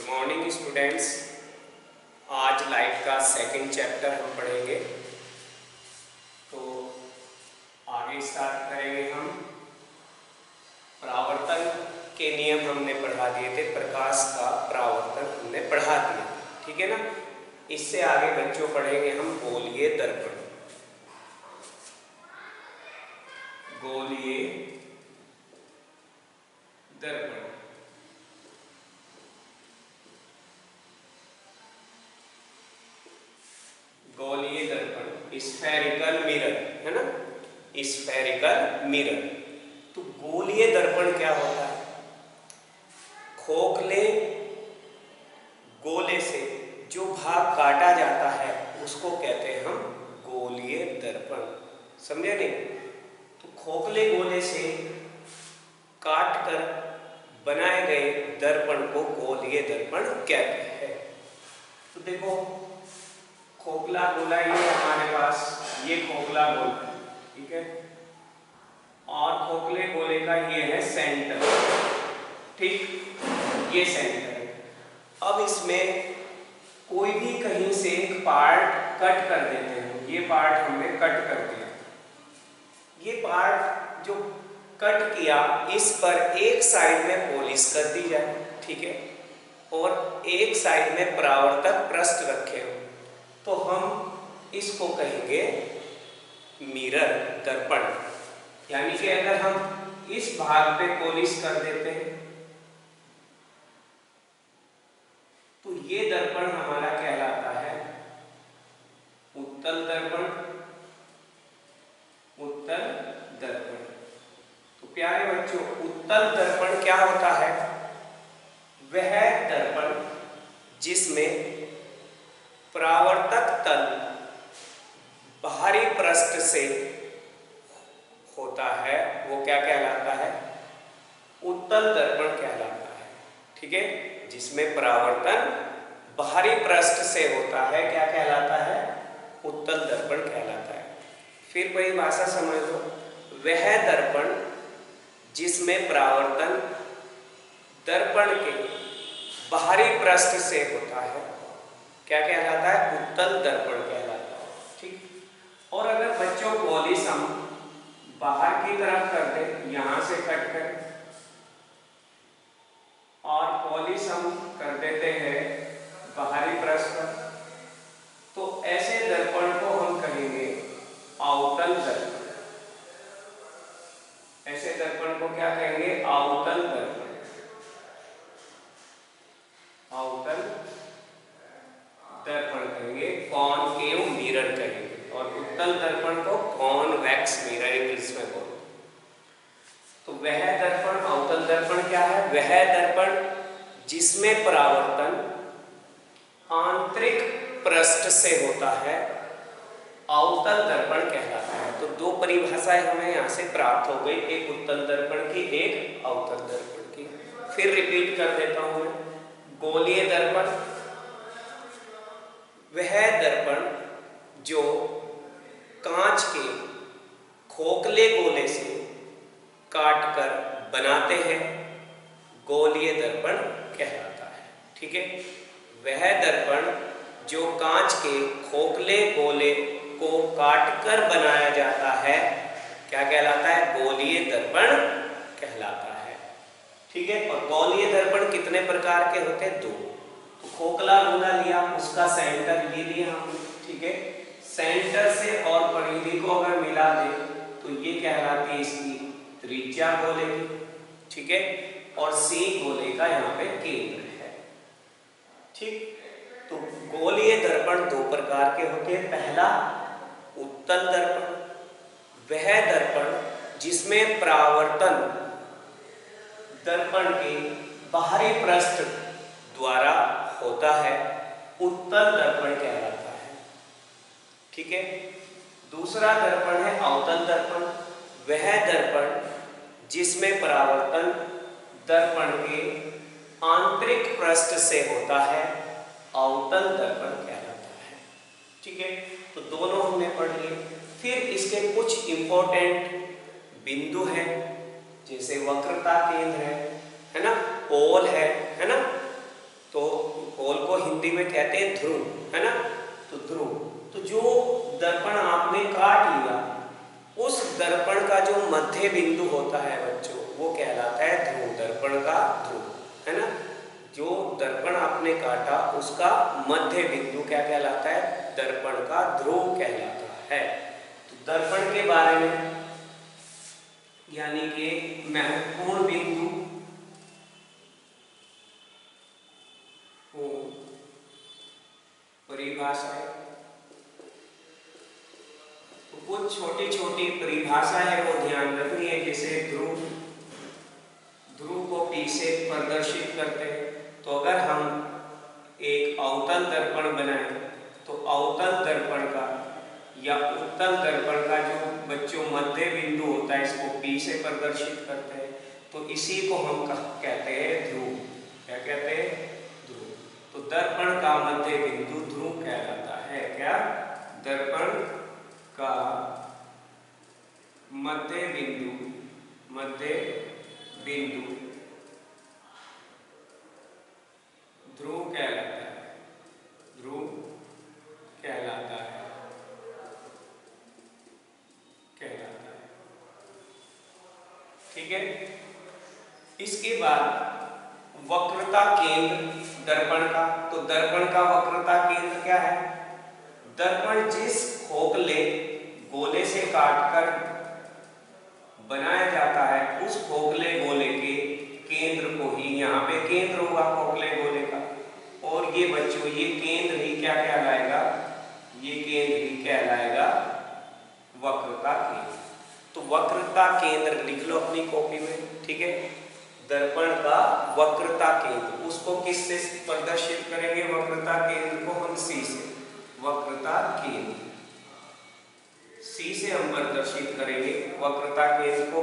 Morning students. आज light का second chapter हम पढ़ेंगे। तो आगे स्टार्ट करेंगे हम। परावर्तन के नियम हमने पढ़ा दिए थे, प्रकाश का परावर्तन हमने पढ़ा दिया, ठीक है ना। इससे आगे बच्चों पढ़ेंगे हम गोलीय दर्पण। गोलीय दर्पण गोलीय दर्पण स्फेरिकल मिरर, है ना, स्फेरिकल मिरर। तो गोलीय दर्पण क्या होता है? खोखले गोले से जो भाग काटा जाता है उसको कहते हैं हम गोलीय दर्पण। समझे नहीं? तो खोखले गोले से काट कर बनाए गए दर्पण को गोलीय दर्पण कहते हैं। तो देखो, खोखला गोला ये हमारे पास, ये खोखला गोला, ठीक है, और खोखले गोले का ये है सेंटर, ठीक, ये सेंटर है। अब इसमें कोई भी कहीं से एक पार्ट कट कर देते हैं। ये पार्ट हमने कट कर दिया। ये पार्ट जो कट किया, इस पर एक साइड में पॉलिश कर दी जाए, ठीक है, और एक साइड में परावर्तक पृष्ठ रखे हो, तो हम इसको कहेंगे मिरर दर्पण। यानी कि अगर हम इस भाग पे पॉलिश कर देते हैं तो ये दर्पण हमारा कहलाता है उत्तल दर्पण। उत्तल दर्पण। तो प्यारे बच्चों, उत्तल दर्पण क्या होता है? वह दर्पण जिसमें परावर्तक तल बाहरी पृष्ठ से होता है, वो क्या कहलाता है? उत्तल दर्पण कहलाता है, ठीक है। जिसमें परावर्तन बाहरी पृष्ठ से होता है, क्या कहलाता है? उत्तल दर्पण कहलाता है। फिर परिभाषा समझ लो, वह दर्पण जिसमें परावर्तन दर्पण के बाहरी पृष्ठ से होता है, क्या कहलाता है? उत्तल दर्पण कहलाता है, ठीक। और अगर बच्चों पॉलिश हम बाहर की तरफ कर दें, यहां से कट कर, और पॉलिश हम कर देते हैं बाहरी पृष्ठ पर, तो ऐसे दर्पण को हम कहेंगे अवतल दर्पण। ऐसे दर्पण को क्या कहेंगे? अवतल दर्पण। अवतल दर्पण कहेंगे, कॉनकेव मिरर कहेंगे, और उत्तल दर्पण को कॉन्वेक्स मिरर इंग्लिश में बोलते। तो वह दर्पण, अवतल दर्पण क्या है? वह दर्पण जिसमें परावर्तन आंतरिक पृष्ठ से होता है, अवतल दर्पण कहलाता है। तो दो परिभाषाएं हमें यहाँ से प्राप्त हो गई, एक उत्तल दर्पण की, एक अवतल दर्पण की। फिर रिपीट कर देता हूं मैं। गोलीय दर्पण वह दर्पण जो कांच के खोखले गोले से काटकर बनाते हैं, गोलीय दर्पण कहलाता है, ठीक है। वह दर्पण जो कांच के खोखले गोले को काटकर बनाया जाता है, क्या कहलाता है? गोलीय दर्पण कहलाता है, ठीक है। और गोलीय दर्पण कितने प्रकार के होते हैं? दो। तो खोखला गोला लिया, उसका सेंटर ये लिया हमने, ठीक है। सेंटर से और परिधि को अगर मिला दे तो ये कहलाती है इसकी त्रिज्या गोले की, ठीक है। और सी गोले का यहाँ पे केंद्र है, ठीक। तो गोलीय दर्पण दो प्रकार के होते हैं। पहला उत्तल दर्पण, वह दर्पण जिसमें परावर्तन दर्पण के बाहरी पृष्ठ द्वारा होता है, उत्तल दर्पण कहलाता है, ठीक है। दूसरा दर्पण है अवतल दर्पण, वह दर्पण जिसमें परावर्तन दर्पण के आंतरिक पृष्ठ से होता है, अवतल दर्पण कहलाता है, ठीक है। तो दोनों हमने पढ़ लिए। फिर इसके कुछ इंपॉर्टेंट बिंदु हैं, जैसे वक्रता केंद्र है ना, पोल है ना। तो में कहते हैं ध्रुव, है ना। तो ध्रुव, तो जो दर्पण आपने काट लिया उस दर्पण का जो मध्य बिंदु होता है बच्चों वो कहलाता है ध्रुव, दर्पण का ध्रुव, है ना। जो दर्पण आपने काटा उसका मध्य बिंदु क्या कहलाता है, दर्पण का ध्रुव कहलाता है। तो दर्पण के बारे में यानी कि महत्वपूर्ण बिंदु को परिभाषाएं, तो कुछ छोटी छोटी परिभाषाएं को ध्यान रखनी है। जैसे ध्रुव, ध्रुव को P से प्रदर्शित करते हैं। तो अगर हम एक अवतल दर्पण बनाएं तो अवतल दर्पण का या उत्तल दर्पण का जो बच्चों मध्य बिंदु होता है इसको P से प्रदर्शित करते हैं। तो इसी को हम कहते हैं ध्रुव। क्या कहते हैं, ध्रुव। तो दर्पण का मध्य बिंदु ध्रुव कहलाता है। क्या, दर्पण का मध्य बिंदु, मध्य बिंदु ध्रुव कहलाता है, ध्रुव कहलाता है, कहलाता है। ठीक है। इसके बाद वक्रता केंद्र दर्पण का, तो दर्पण का वक्रता केंद्र क्या है, दर्पण जिस खोखले गोले से काटकर बनाया जाता है उस खोखले गोले के केंद्र को ही, यहाँ पे केंद्र होगा खोखले गोले का, और ये बच्चों ये केंद्र ही क्या कहलाएगा, ये केंद्र ही कहलाएगा वक्रता केंद्र। तो वक्रता केंद्र लिख लो अपनी कॉपी में। ठीक है, दर्पण का वक्रता केंद्र, उसको किससे प्रदर्शित करेंगे, वक्रता केंद्र को हम C से, वक्रता केंद्र C से हम प्रदर्शित करेंगे वक्रता केंद्र को।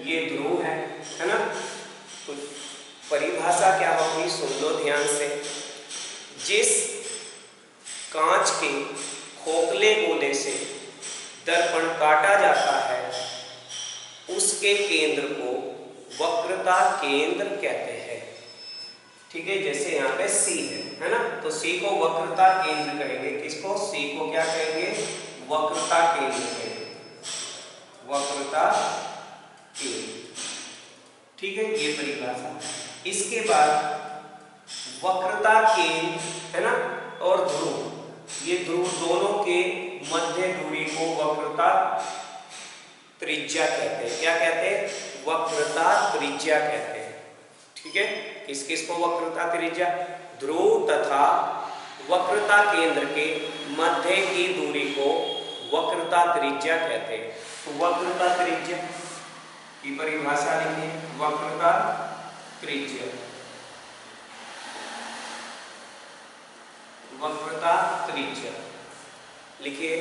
ये ध्रुव है ना। तो परिभाषा क्या होगी, सुन लो ध्यान से। जिस कांच के खोखले गोले से दर्पण काटा जाता है उसके केंद्र को वक्रता केंद्र कहते हैं। ठीक है, जैसे यहाँ पे C है ना, तो C को वक्रता केंद्र कहेंगे। किसको, C को क्या कहेंगे, वक्रता केंद्र कहेंगे, वक्रता केंद्र। ठीक है, ये परिभाषा। इसके बाद वक्रता केंद्र है ना और ध्रुव, ये ध्रुव दोनों के मध्य दूरी को वक्रता त्रिज्या कहते हैं। क्या कहते हैं, वक्रता त्रिज्या कहते हैं। ठीक है, किस किस को वक्रता त्रिज्या, ध्रुव तथा वक्रता केंद्र के मध्य की दूरी को वक्रता त्रिज्या कहते हैं। तो वक्रता त्रिज्या की परिभाषा लिखिए, वक्रता त्रिज्या, वक्रता त्रिज्या लिखिए।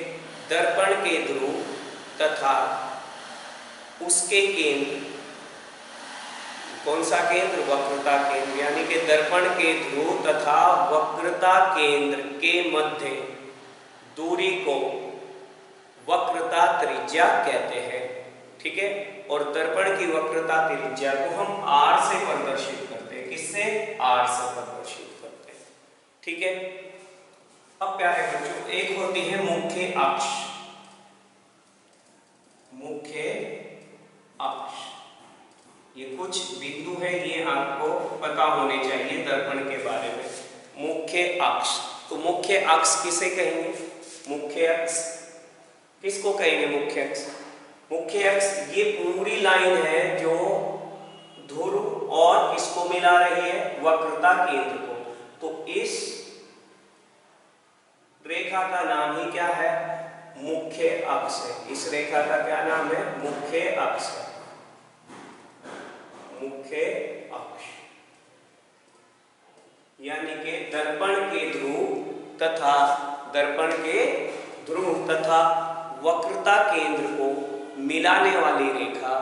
दर्पण के ध्रुव तथा उसके केंद्र, कौन सा केंद्र, वक्रता केंद्र, यानी कि दर्पण के ध्रुव तथा वक्रता केंद्र के मध्य दूरी को वक्रता त्रिज्या कहते हैं। ठीक है, और दर्पण की वक्रता त्रिज्या को हम R से प्रदर्शित करते हैं। किससे, R से प्रदर्शित करते हैं। ठीक है, अब प्यारे बच्चों एक होती है मुख्य अक्ष, मुख्य अक्ष। ये कुछ बिंदु है, ये आपको पता होने चाहिए दर्पण के बारे में। मुख्य अक्ष, तो मुख्य अक्ष किसे कहेंगे, मुख्य अक्ष किसको कहेंगे, मुख्य अक्ष, मुख्य अक्ष ये पूरी लाइन है जो ध्रुव और किसको मिला रही है, वक्रता केंद्र को। तो इस रेखा का नाम ही क्या है, मुख्य अक्ष है। इस रेखा का क्या नाम है, मुख्य अक्ष है, मुख्य अक्ष। यानी कि दर्पण के ध्रुव तथा वक्रता केंद्र को मिलाने वाली रेखा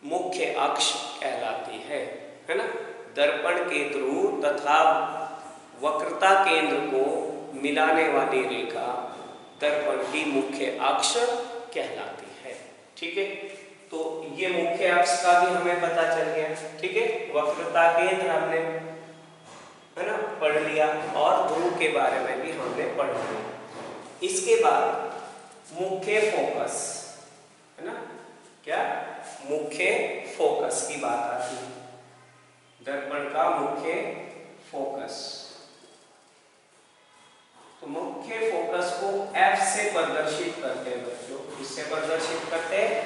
मुख्य अक्ष कहलाती है ना। दर्पण के ध्रुव तथा वक्रता केंद्र को मिलाने वाली रेखा दर्पण की मुख्य अक्ष कहलाती है। ठीक है, तो ये मुख्य अक्ष का भी हमें पता चल गया। ठीक है, वक्रता केंद्र हमने है ना, पढ़ लिया, और ध्रुव के बारे में भी हमने पढ़ लिया। इसके बाद मुख्य फोकस, है ना, क्या मुख्य फोकस की बात आती है, दर्पण का मुख्य फोकस। तो मुख्य फोकस को F से प्रदर्शित करते हैं बच्चों, किससे प्रदर्शित करते हैं,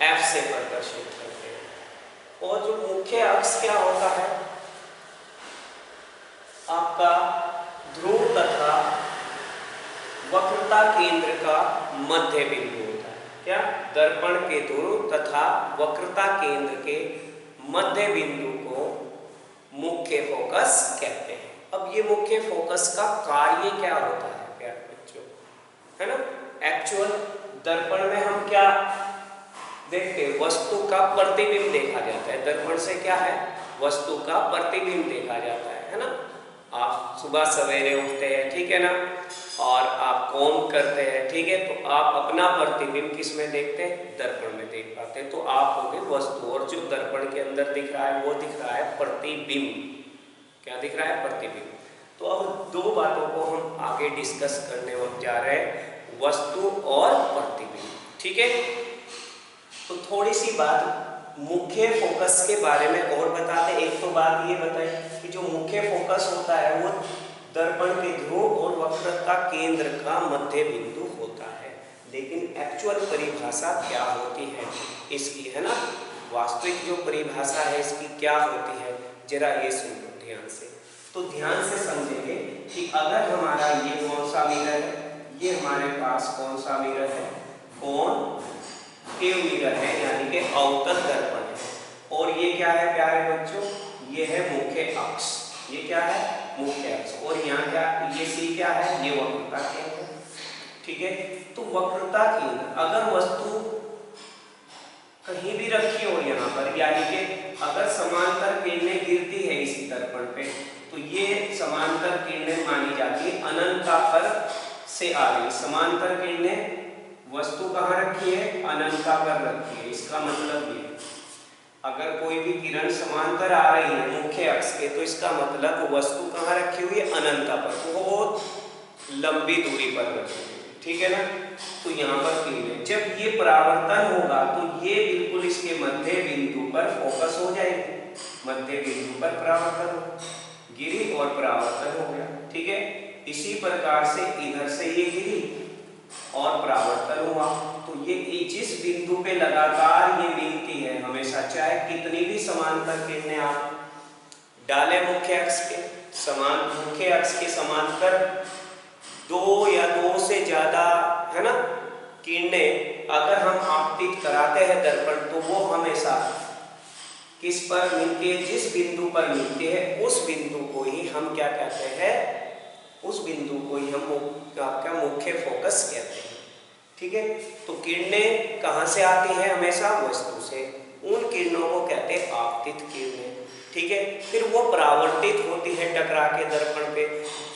F से प्रदर्शित करते हैं। और जो मुख्य अक्ष क्या होता है, आपका ध्रुव तथा वक्रता केंद्र का मध्य बिंदु होता है। क्या, दर्पण के ध्रुव तथा वक्रता केंद्र के मध्य बिंदु को मुख्य फोकस कहते हैं। अब ये मुख्य फोकस का कार्य क्या होता है प्यारे बच्चों, है ना, एक्चुअल दर्पण में हम क्या देखते हैं, वस्तु का प्रतिबिंब देखा जाता है। दर्पण से क्या है, वस्तु का प्रतिबिंब देखा जाता है ना। आप सुबह सवेरे उठते हैं, ठीक है ना, और आप कॉम करते हैं, ठीक है, तो आप अपना प्रतिबिंब किस में देखते हैं, दर्पण में देख पाते हैं। तो आप हो गए वस्तु, और जो दर्पण के अंदर दिख रहा है वो दिख रहा है प्रतिबिंब। क्या दिख रहा है, प्रतिबिंब। तो अब दो बातों को हम आगे डिस्कस करने जा रहे हैं, वस्तु और प्रतिबिंब, ठीक है। तो थोड़ी सी बात मुख्य फोकस के बारे में और बताते। एक तो बात ये बताई कि जो मुख्य फोकस होता है वो दर्पण के ध्रुव और वक्रता केंद्र का मध्य बिंदु होता है, लेकिन एक्चुअल परिभाषा क्या होती है इसकी, है ना, वास्तविक जो परिभाषा है इसकी क्या होती है, जरा ये सुनो ध्यान से। तो ध्यान से समझेंगे कि अगर हमारा ये कौन सा मिरर है, ये हमारे पास कौन सा मिरर है, कॉनकेव मिरर है, यानी कि अवतल दर्पण है, और ये क्या है प्यारे बच्चों, ये है मुख्य अक्ष। ये क्या है, मुख्य अक्ष। और यहाँ क्या, ये सी क्या है, ये वक्रता केंद्र, ठीक है। तो वक्रता केंद्र, अगर वस्तु कहीं भी रखी हो यहाँ पर, यानी कि अगर समांतर किरणें गिरती है इसी दर्पण पे, तो ये समांतर किरणें मानी जाती है अनंताकर से आ रही। समांतर किरणें वस्तु कहाँ रखी है, अनंताकर रखी है। इसका मतलब ये, अगर कोई भी किरण समांतर आ रही है मुख्य अक्ष के, तो इसका मतलब वस्तु कहाँ रखी हुई है, अनंता पर, तो बहुत लंबी दूरी पर रखी हुई, ठीक है ना। तो यहाँ पर किरणें, जब ये परावर्तन होगा तो ये बिल्कुल इसके मध्य बिंदु पर फोकस हो जाएगी। मध्य बिंदु पर परावर्तन हो, गिरी और परावर्तन हो गया, ठीक है। इसी प्रकार से इधर से ये गिरी और परावर्तन हुआ, तो ये जिस बिंदु पे लगातार ये मिलती है हमेशा, चाहे कितनी भी समांतर किरणें आप डालें मुख्य अक्ष के मुख्य अक्ष के समांतर, दो या दो से ज्यादा, है ना, किरणें अगर हम आपतित कराते हैं दर्पण, तो वो हमेशा किस पर मिलती है, जिस बिंदु पर मिलती है उस बिंदु को ही हम क्या कहते हैं, उस बिंदु को ही हम आपका मुख्य फोकस कहते हैं, ठीक है। तो किरणें कहाँ से आती हैं, हमेशा वस्तु से, उन किरणों को कहते हैं आपतित किरणें, ठीक है। फिर वो परावर्तित होती है टकरा के दर्पण पे।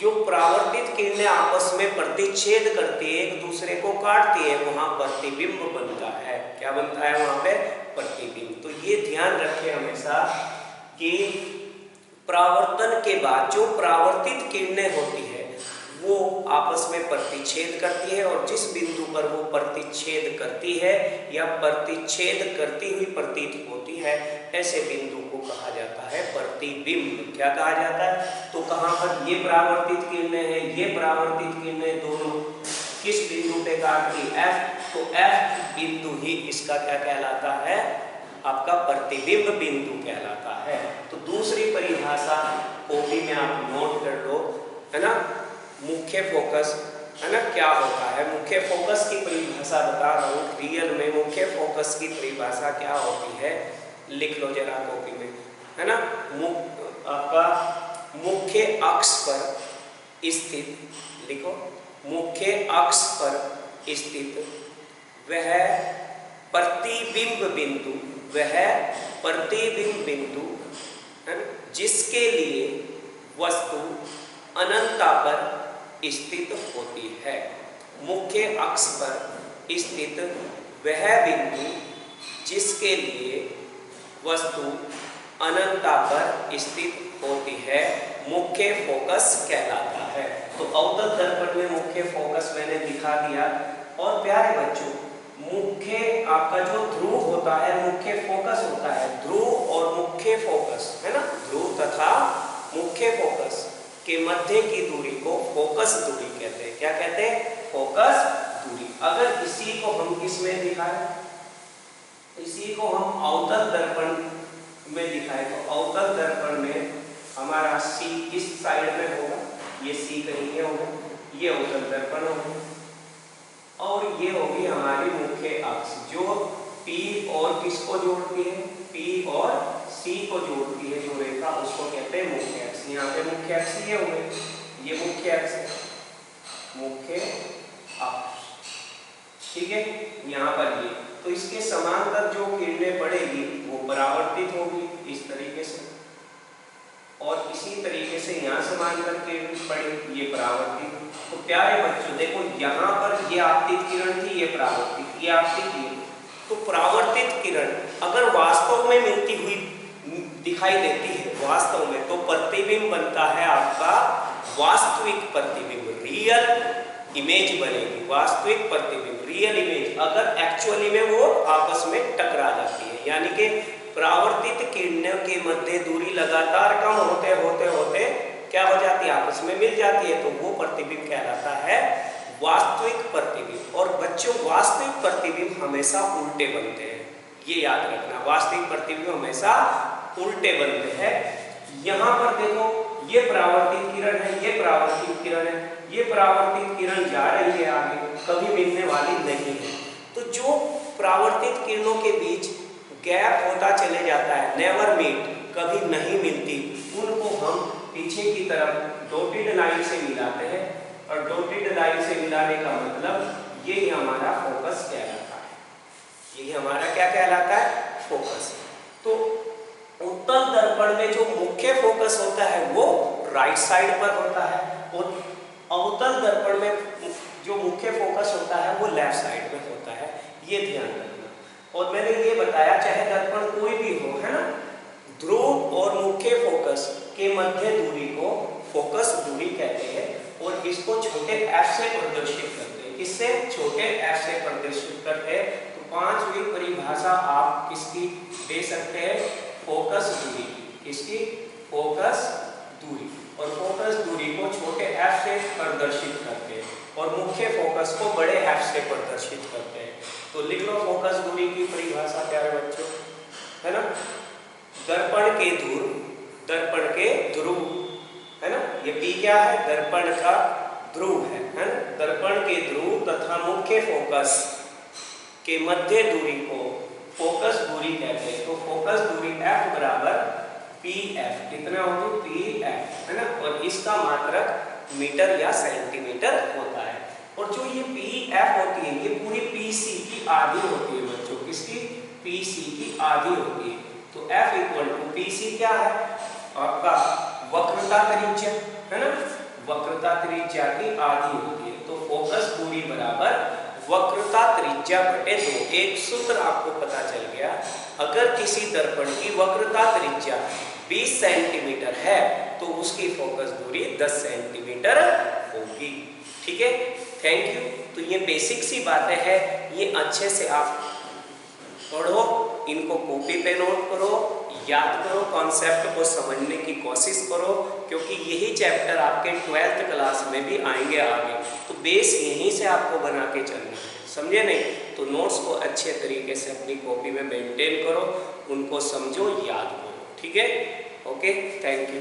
जो परावर्तित किरणें आपस में प्रतिच्छेद करती है, एक दूसरे को काटती है, वहां प्रतिबिंब बनता है। क्या बनता है वहां पे, प्रतिबिंब। तो ये ध्यान रखें हमेशा कि परावर्तन के बाद जो परावर्तित किरणें होती है वो आपस में प्रतिच्छेद करती है, और जिस बिंदु पर वो प्रतिच्छेद करती है या प्रतिच्छेद करती हुई प्रतीत होती है, ऐसे बिंदु को कहा जाता है प्रतिबिंब। क्या कहा जाता है, तो कहाँ पर ये परावर्तित किरणें हैं, ये परावर्तित किरणें दोनों किस बिंदु पे काटती, F, तो F बिंदु ही इसका क्या कहलाता है, आपका प्रतिबिंब बिंदु कहलाता है। तो दूसरी परिभाषा कॉपी में आप नोट कर लो, है ना, मुख्य फोकस, है ना, क्या होता है। मुख्य फोकस की परिभाषा बता रहा हूँ, रियल में मुख्य फोकस की परिभाषा क्या होती है, लिख लो जरा कॉपी में, है ना। आपका मुख्य अक्ष पर स्थित, लिखो, मुख्य अक्ष पर स्थित वह प्रतिबिंब बिंदु, वह प्रतिबिंब बिंदु, है ना, जिसके लिए वस्तु अनंता पर स्थित होती है। मुख्य अक्ष पर स्थित वह बिंदु जिसके लिए वस्तु अनंतता पर स्थित होती है, मुख्य फोकस कहलाता है। तो अवतल दर्पण में मुख्य फोकस मैंने दिखा दिया। और प्यारे बच्चों, मुख्य आपका जो ध्रुव होता है, मुख्य फोकस होता है, ध्रुव और मुख्य फोकस है ना, ध्रुव तथा मुख्य फोकस के मध्य की दूरी को फोकस दूरी कहते हैं। क्या कहते हैं? फोकस दूरी। अगर इसी को हम किसमें दिखाएं, इसी को हम अवतल दर्पण में दिखाएं, तो अवतल दर्पण में हमारा C इस साइड में होगा, ये C कहीं ये होगा, ये अवतल दर्पण होगा, और ये होगी हमारी मुख्य अक्ष जो P और किसको जोड़ती है, P और C को जोड़ती है जो रेखा, उसको कहते हैं मुख्य अक्ष। यहाँ पे मुख्य अक्ष ये हो गए, ये मुख्य अक्ष है, मुख्य अक्ष, ठीक है। यहाँ पर ये, तो इसके समांतर जो किरणें पड़ेगी वो परावर्तित होगी इस तरीके से, और इसी तरीके से यहाँ समांतर किरण पड़ी, ये परावर्तित। तो प्यारे बच्चों देखो, यहाँ पर ये आपतित किरण थी, ये परावर्तित, ये आपतित किरण। तो परावर्तित किरण अगर वास्तव में मिलती हुई दिखाई देती है वास्तव में, तो प्रतिबिंब बनता है आपका वास्तविक प्रतिबिंब, रियल इमेज बनेगी, वास्तविक प्रतिबिंब, रियल इमेज। अगर एक्चुअली में वो आपस में टकरा जाती है, यानी कि परावर्तित किरणों के मध्य दूरी लगातार कम होते होते होते क्या हो जाती है, आपस में मिल जाती है, तो वो प्रतिबिंब कहलाता है वास्तविक प्रतिबिंब। और बच्चों, वास्तविक प्रतिबिंब हमेशा उल्टे बनते हैं, ये याद रखना, वास्तविक प्रतिबिंब हमेशा उल्टे बनते हैं। यहाँ पर देखो, ये परावर्तित किरण है, ये परावर्तित किरण है, ये परावर्तित किरण जा रही है आगे, कभी मिलने वाली नहीं है। तो जो परावर्तित किरणों के बीच गैप होता चले जाता है, नेवर मीट, कभी नहीं मिलती, उनको हम पीछे की तरफ डॉटेड लाइन से मिलाते हैं। और डॉटेड लाइन से मिलाने का मतलब यही हमारा फोकस कहलाता है, यही हमारा क्या कहलाता है, फोकस। तो उत्तल दर्पण में जो मुख्य फोकस होता है वो राइट साइड पर होता है, और अवतल दर्पण में जो मुख्य फोकस होता है वो लेफ्ट साइड में होता है, ये ध्यान रखना। और मैंने ये बताया, चाहे दर्पण कोई भी हो, है ना, ध्रुव और मुख्य फोकस के मध्य दूरी को फोकस दूरी कहते हैं, और इसको छोटे f से प्रदर्शित करते हैं। किससे? छोटे f से प्रदर्शित करते हैं। तो पांचवी परिभाषा आप किसकी दे सकते हैं, फोकस दूरी, किसकी, फोकस दूरी। और फोकस दूरी को छोटे f से प्रदर्शित करते हैं, और मुख्य फोकस को बड़े f से प्रदर्शित करते हैं। तो लिख लो फोकस दूरी की परिभाषा, प्यारे बच्चों, है ना, दर्पण के ध्रुव, दर्पण के ध्रुव, है ना, ये P क्या है, दर्पण का ध्रुव है ना, दर्पण के ध्रुव तथा मुख्य फोकस के मध्य दूरी को फोकस दूरी कहते हैं। तो फोकस दूरी F बराबर PF, कितना होगी, PF, है ना, और इसका मात्रक मीटर या सेंटीमीटर होता है। और जो ये PF होती है, ये पूरी PC की आधी होती है बच्चों, किसकी, PC की आधी होती है। तो F इक्वल टू PC क्या है, आपका वक्रता त्रिज्या, है ना, वक्रता त्रिज्या की आधी होती है। तो फोकस दूरी बराबर वक्रता त्रिज्या बटे 2। एक सूत्र आपको पता चल गया, अगर किसी दर्पण की वक्रता त्रिज्या 20 सेंटीमीटर है तो उसकी फोकस दूरी 10 सेंटीमीटर होगी, ठीक है। Thank you. तो ये बेसिक सी बातें हैं, ये अच्छे से आप पढ़ो, इनको कॉपी पे नोट करो, याद करो, कॉन्सेप्ट को समझने की कोशिश करो, क्योंकि यही चैप्टर आपके 12th क्लास में भी आएंगे आगे। तो बेस यहीं से आपको बना के चलना है, समझे नहीं? तो नोट्स को अच्छे तरीके से अपनी कॉपी में मेंटेन करो, उनको समझो, याद करो, ठीक है। Okay, thank you.